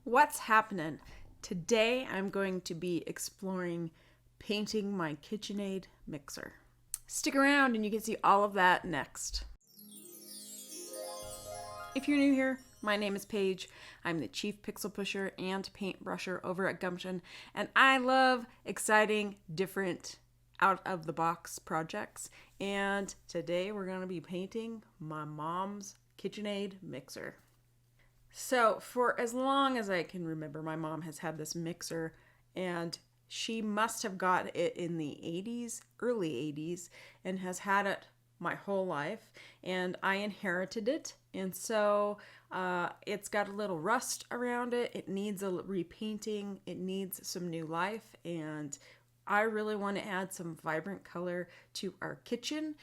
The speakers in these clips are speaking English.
What's happening? Today I'm going to be exploring painting my KitchenAid mixer. Stick around and you can see all of that next. If you're new here, my name is Paige. I'm the chief pixel pusher and paint brusher over at Gumption, and I love exciting, different, out-of-the-box projects. And today we're going to be painting my mom's KitchenAid mixer. So for as long as I can remember, my mom has had this mixer, and she must have got it in the 80s, early 80s, and has had it my whole life. And I inherited it, and so it's got a little rust around it. It needs a repainting. It needs some new life, and I really want to add some vibrant color to our kitchen.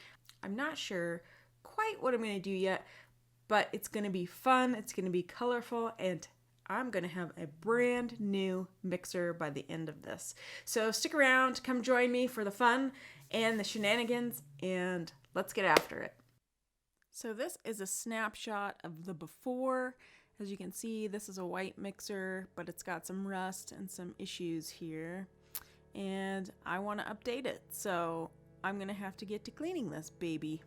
I'm not sure quite what I'm going to do yet, but it's going to be fun, it's going to be colorful, and I'm going to have a brand new mixer by the end of this. So stick around, come join me for the fun and the shenanigans, and let's get after it. So this is a snapshot of the before. As you can see, this is a white mixer, but it's got some rust and some issues here, and I want to update it. So I'm going to have to get to cleaning this baby.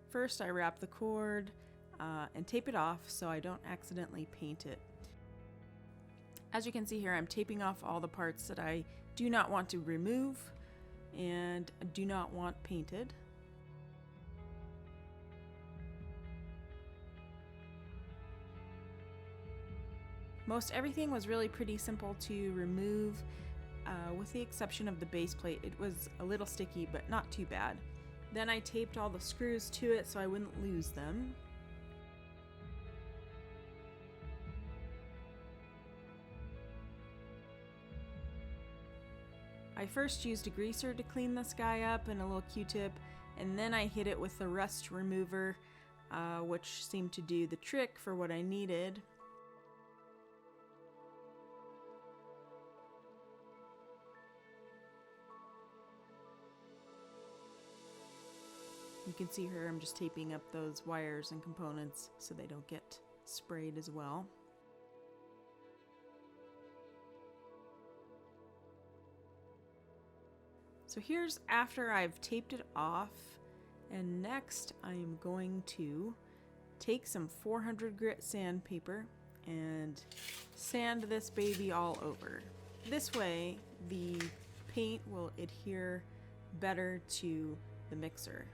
First, I wrap the cord and tape it off so I don't accidentally paint it. As you can see here, I'm taping off all the parts that I do not want to remove and do not want painted. Most everything was really pretty simple to remove, with the exception of the base plate. It was a little sticky, but not too bad. Then I taped all the screws to it so I wouldn't lose them. I first used a greaser to clean this guy up and a little Q-tip, and then I hit it with the rust remover, which seemed to do the trick for what I needed. You can see here I'm just taping up those wires and components so they don't get sprayed as well. So here's after I've taped it off, and next I'm going to take some 400 grit sandpaper and sand this baby all over. This way the paint will adhere better to the mixer.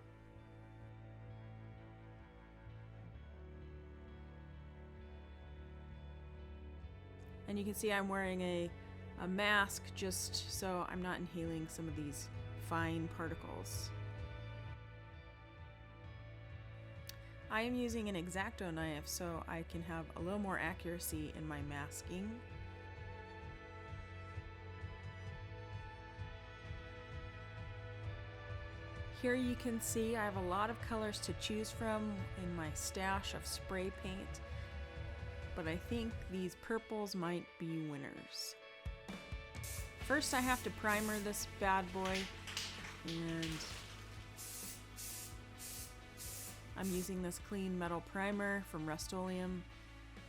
And you can see I'm wearing a mask just so I'm not inhaling some of these fine particles. I am using an X-Acto knife so I can have a little more accuracy in my masking. Here you can see I have a lot of colors to choose from in my stash of spray paint, but I think these purples might be winners. First I have to primer this bad boy, and I'm using this clean metal primer from Rustoleum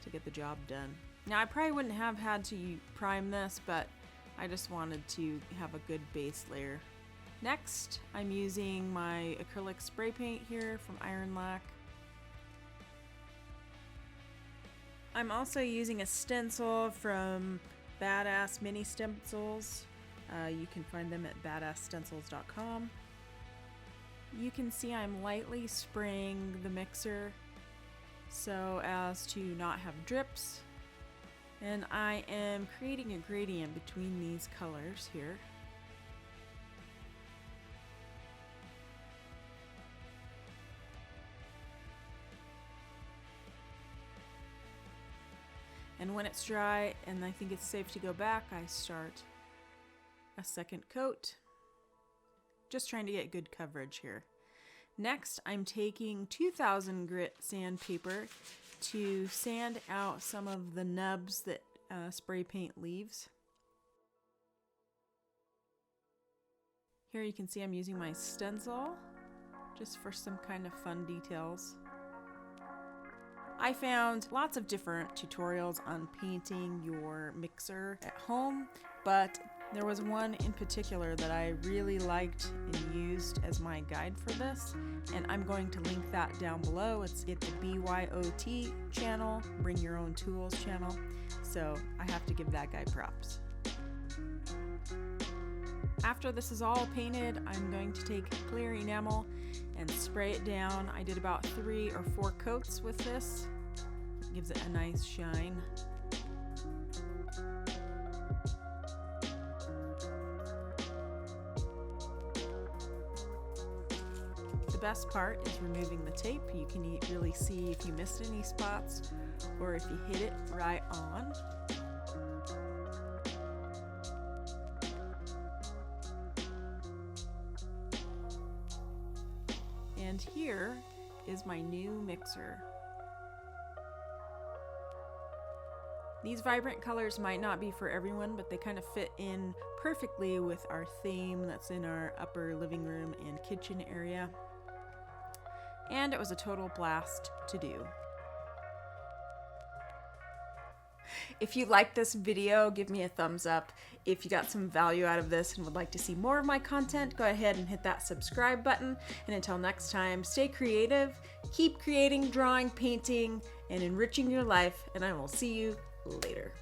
to get the job done. Now I probably wouldn't have had to prime this, but I just wanted to have a good base layer. Next I'm using my acrylic spray paint here from Ironlak. I'm also using a stencil from Badass Mini Stencils. You can find them at badassstencils.com. You can see I'm lightly spraying the mixer so as to not have drips. And I am creating a gradient between these colors here. And when it's dry and I think it's safe to go back, I start a second coat. Just trying to get good coverage here. Next, I'm taking 2000 grit sandpaper to sand out some of the nubs that spray paint leaves. Here you can see I'm using my stencil just for some kind of fun details. I found lots of different tutorials on painting your mixer at home, but there was one in particular that I really liked and used as my guide for this, and I'm going to link that down below. It's the BYOT channel, Bring Your Own Tools channel, so I have to give that guy props. After this is all painted, I'm going to take clear enamel and spray it down. I did about 3 or 4 coats with this. It gives it a nice shine. The best part is removing the tape. You can really see if you missed any spots or if you hit it right on. And here is my new mixer. These vibrant colors might not be for everyone, but they kind of fit in perfectly with our theme that's in our upper living room and kitchen area. And it was a total blast to do. If you liked this video, give me a thumbs up. If you got some value out of this and would like to see more of my content, go ahead and hit that subscribe button. And until next time, stay creative, keep creating, drawing, painting, and enriching your life, and I will see you later.